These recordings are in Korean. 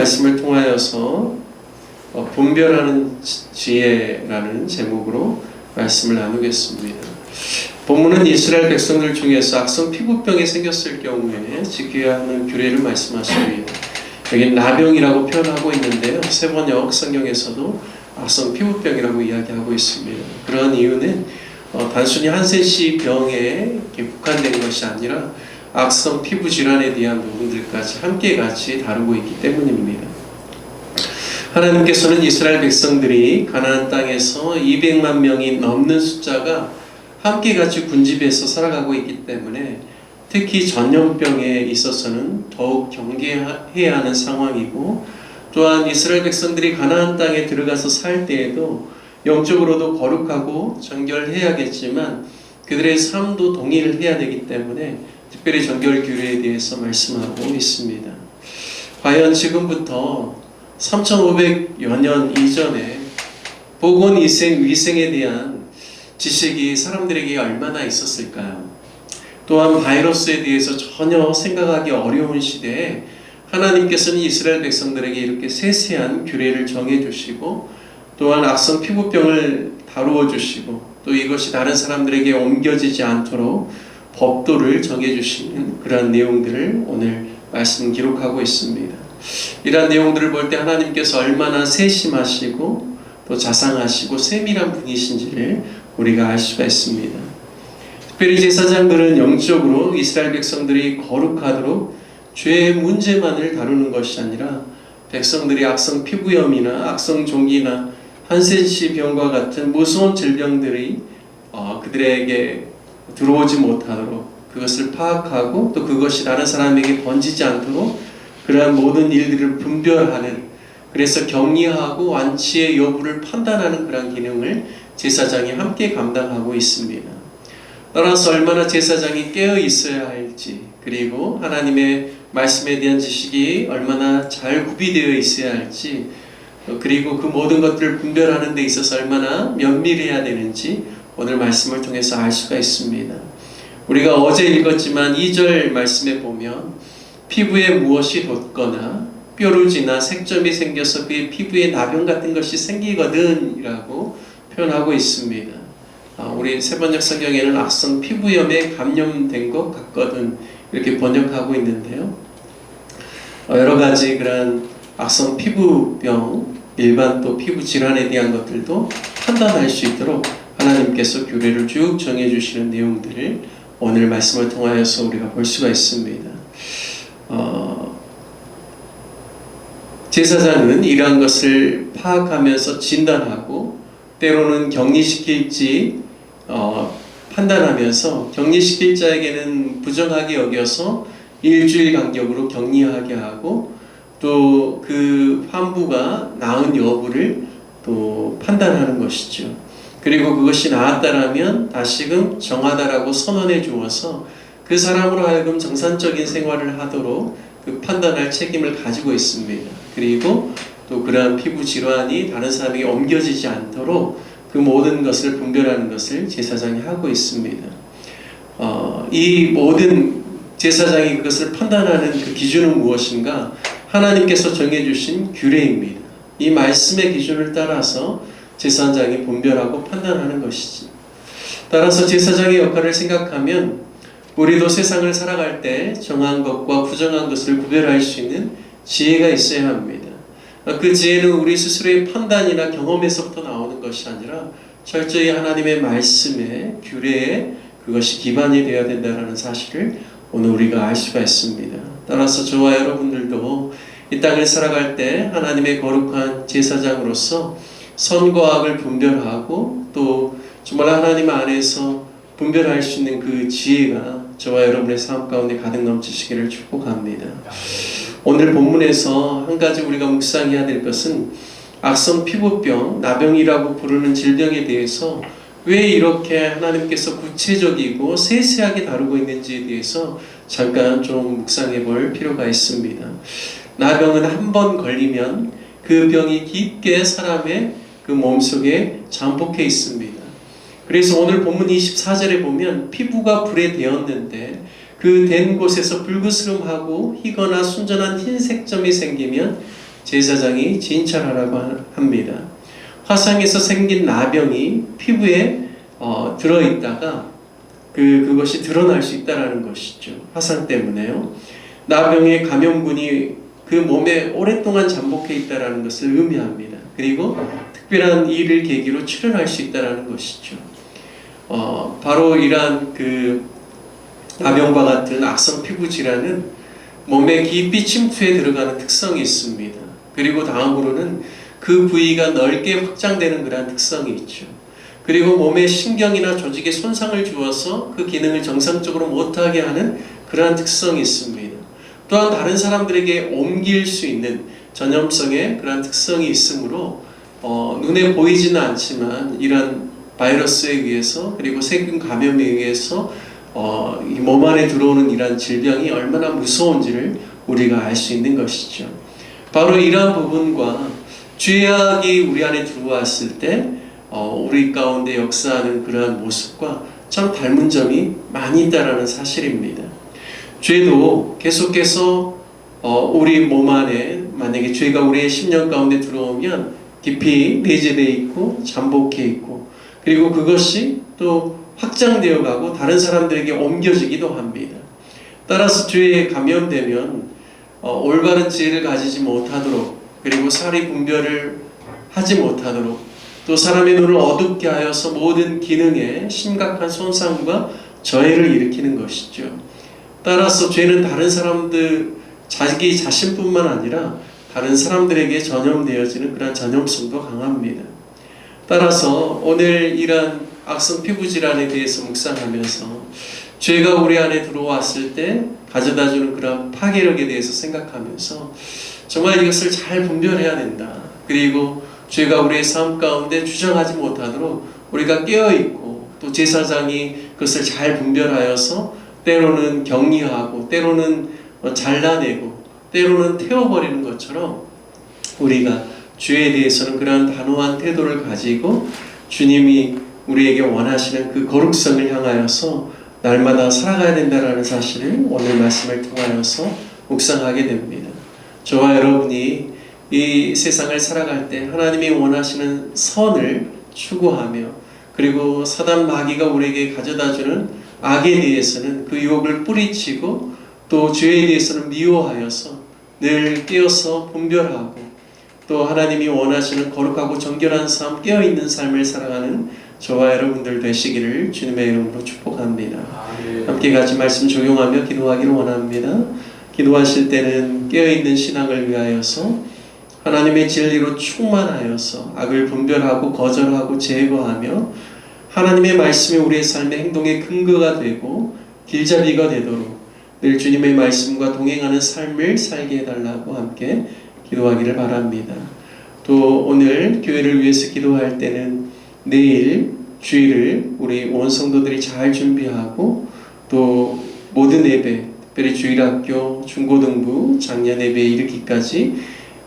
말씀을 통하여서 분별하는 지혜라는 제목으로 말씀을 나누겠습니다. 본문은 이스라엘 백성들 중에서 악성 피부병이 생겼을 경우에 지켜야 하는 규례를 말씀하십니다. 여기 나병이라고 표현하고 있는데요, 세번역 성경에서도 악성 피부병이라고 이야기하고 있습니다. 그런 이유는 단순히 한센시 병에 국한된 것이 아니라 악성 피부 질환에 대한 부분들까지 함께 같이 다루고 있기 때문입니다. 하나님께서는 이스라엘 백성들이 가나안 땅에서 200만 명이 넘는 숫자가 함께 같이 군집에서 살아가고 있기 때문에 특히 전염병에 있어서는 더욱 경계해야 하는 상황이고, 또한 이스라엘 백성들이 가나안 땅에 들어가서 살 때에도 영적으로도 거룩하고 정결해야겠지만 그들의 삶도 동의를 해야 되기 때문에 특별히 정결 규례에 대해서 말씀하고 있습니다. 과연 지금부터 3500여 년 이전에 보건위생에 대한 지식이 사람들에게 얼마나 있었을까요? 또한 바이러스에 대해서 전혀 생각하기 어려운 시대에 하나님께서는 이스라엘 백성들에게 이렇게 세세한 규례를 정해주시고, 또한 악성 피부병을 다루어 주시고, 또 이것이 다른 사람들에게 옮겨지지 않도록 법도를 정해주시는 그런 내용들을 오늘 말씀 기록하고 있습니다. 이러한 내용들을 볼 때 하나님께서 얼마나 세심하시고 또 자상하시고 세밀한 분이신지를 우리가 알 수가 있습니다. 특별히 제사장들은 영적으로 이스라엘 백성들이 거룩하도록 죄의 문제만을 다루는 것이 아니라 백성들이 악성 피부염이나 악성 종기나 한센시 병과 같은 무서운 질병들이 그들에게 들어오지 못하도록 그것을 파악하고 또 그것이 다른 사람에게 번지지 않도록 그러한 모든 일들을 분별하는, 그래서 격리하고 완치의 여부를 판단하는 그런 기능을 제사장이 함께 감당하고 있습니다. 따라서 얼마나 제사장이 깨어 있어야 할지, 그리고 하나님의 말씀에 대한 지식이 얼마나 잘 구비되어 있어야 할지, 그리고 그 모든 것들을 분별하는 데 있어서 얼마나 면밀해야 되는지 오늘 말씀을 통해서 알 수가 있습니다. 우리가 어제 읽었지만 2절 말씀에 보면 피부에 무엇이 돋거나 뾰루지나 색점이 생겨서 그의 피부에 나병 같은 것이 생기거든 이라고 표현하고 있습니다. 우리 세번역 성경에는 악성 피부염에 감염된 것 같거든 이렇게 번역하고 있는데요, 여러 가지 그런 악성 피부병, 일반 또 피부 질환에 대한 것들도 판단할 수 있도록 하나님께서 규례를 쭉 정해주시는 내용들을 오늘 말씀을 통하여서 우리가 볼 수가 있습니다. 제사장은 이러한 것을 파악하면서 진단하고 때로는 격리시킬지 판단하면서 격리시킬 자에게는 부정하게 여겨서 일주일 간격으로 격리하게 하고, 또 그 환부가 나은 여부를 또 판단하는 것이죠. 그리고 그것이 나았다라면 다시금 정하다라고 선언해 주어서 그 사람으로 하여금 정상적인 생활을 하도록 그 판단할 책임을 가지고 있습니다. 그리고 또 그러한 피부 질환이 다른 사람에게 옮겨지지 않도록 그 모든 것을 분별하는 것을 제사장이 하고 있습니다. 이 모든 제사장이 그것을 판단하는 그 기준은 무엇인가? 하나님께서 정해주신 규례입니다. 이 말씀의 기준을 따라서 제사장이 분별하고 판단하는 것이지. 따라서 제사장의 역할을 생각하면 우리도 세상을 살아갈 때 정한 것과 부정한 것을 구별할 수 있는 지혜가 있어야 합니다. 그 지혜는 우리 스스로의 판단이나 경험에서부터 나오는 것이 아니라 철저히 하나님의 말씀에, 규례에 그것이 기반이 되어야 된다는 사실을 오늘 우리가 알 수가 있습니다. 따라서 저와 여러분들도 이 땅을 살아갈 때 하나님의 거룩한 제사장으로서 선과 악을 분별하고 또 정말 하나님 안에서 분별할 수 있는 그 지혜가 저와 여러분의 삶 가운데 가득 넘치시기를 축복합니다. 오늘 본문에서 한 가지 우리가 묵상해야 될 것은 악성 피부병, 나병이라고 부르는 질병에 대해서 왜 이렇게 하나님께서 구체적이고 세세하게 다루고 있는지에 대해서 잠깐 좀 묵상해 볼 필요가 있습니다. 나병은 한 번 걸리면 그 병이 깊게 사람의 그 몸속에 잠복해 있습니다. 그래서 오늘 본문 24절에 보면 피부가 불에 데었는데 그 된 곳에서 불그스름하고 희거나 순전한 흰색 점이 생기면 제사장이 진찰하라고 합니다. 화상에서 생긴 나병이 피부에 들어있다가 그것이 드러날 수 있다는 것이죠. 화상 때문에요. 나병의 감염군이 그 몸에 오랫동안 잠복해 있다는 것을 의미합니다. 그리고 특별한 일을 계기로 출현할 수 있다는 것이죠. 바로 이러한 나병과 같은 악성 피부 질환은 몸에 깊이 침투해 들어가는 특성이 있습니다. 그리고 다음으로는 그 부위가 넓게 확장되는 그러한 특성이 있죠. 그리고 몸의 신경이나 조직에 손상을 주어서 그 기능을 정상적으로 못하게 하는 그러한 특성이 있습니다. 또한 다른 사람들에게 옮길 수 있는 전염성의 그러한 특성이 있으므로 눈에 보이지는 않지만 이런 바이러스에 의해서 그리고 세균 감염에 의해서 이 몸 안에 들어오는 이러한 질병이 얼마나 무서운지를 우리가 알 수 있는 것이죠. 바로 이러한 부분과 죄악이 우리 안에 들어왔을 때 우리 가운데 역사하는 그러한 모습과 참 닮은 점이 많이 있다는 사실입니다. 죄도 계속해서 우리 몸 안에 만약에 죄가 우리의 심령 가운데 들어오면 깊이 내재되어 있고 잠복해 있고 그리고 그것이 또 확장되어 가고 다른 사람들에게 옮겨지기도 합니다. 따라서 죄에 감염되면 올바른 지혜를 가지지 못하도록 그리고 사리 분별을 하지 못하도록 또 사람의 눈을 어둡게 하여서 모든 기능에 심각한 손상과 저해를 일으키는 것이죠. 따라서 죄는 다른 사람들 자기 자신뿐만 아니라 다른 사람들에게 전염되어지는 그런 전염성도 강합니다. 따라서 오늘 이러한 악성 피부 질환에 대해서 묵상하면서 죄가 우리 안에 들어왔을 때 가져다주는 그런 파괴력에 대해서 생각하면서 정말 이것을 잘 분별해야 된다. 그리고 죄가 우리의 삶 가운데 주장하지 못하도록 우리가 깨어있고 또 제사장이 그것을 잘 분별하여서 때로는 격리하고 때로는 잘라내고 때로는 태워버리는 것처럼 우리가 죄에 대해서는 그러한 단호한 태도를 가지고 주님이 우리에게 원하시는 그 거룩성을 향하여서 날마다 살아가야 된다는 사실을 오늘 말씀을 통하여서 묵상하게 됩니다. 저와 여러분이 이 세상을 살아갈 때 하나님이 원하시는 선을 추구하며 그리고 사단 마귀가 우리에게 가져다주는 악에 대해서는 그 유혹을 뿌리치고 또 죄에 대해서는 미워하여서 늘 깨어서 분별하고 또 하나님이 원하시는 거룩하고 정결한 삶, 깨어있는 삶을 살아가는 저와 여러분들 되시기를 주님의 이름으로 축복합니다. 함께 같이 말씀 적용하며 기도하기를 원합니다. 기도하실 때는 깨어있는 신앙을 위하여서 하나님의 진리로 충만하여서 악을 분별하고 거절하고 제거하며 하나님의 말씀이 우리의 삶의 행동의 근거가 되고 길잡이가 되도록 늘 주님의 말씀과 동행하는 삶을 살게 해달라고 함께 기도하기를 바랍니다. 또 오늘 교회를 위해서 기도할 때는 내일 주일을 우리 온 성도들이 잘 준비하고 또 모든 예배, 특별히 주일학교, 중고등부, 작년 예배에 이르기까지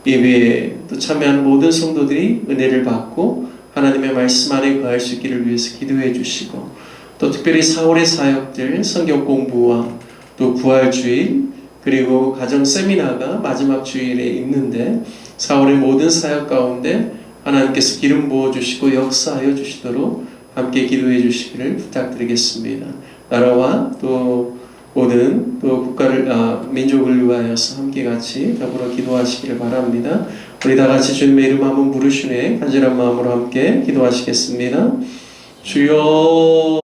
예배에 또 참여하는 모든 성도들이 은혜를 받고 하나님의 말씀 안에 거할 수 있기를 위해서 기도해 주시고 또 특별히 4월의 사역들 성경 공부와 또 부활주일 그리고 가정 세미나가 마지막 주일에 있는데 4월의 모든 사역 가운데 하나님께서 기름 부어주시고 역사하여 주시도록 함께 기도해 주시기를 부탁드리겠습니다. 나라와 또 모든 또 국가를 민족을 위하여서 함께 같이 더불어 기도하시기를 바랍니다. 우리 다 같이 주님의 이름 한번 부르시네 간절한 마음으로 함께 기도하시겠습니다. 주여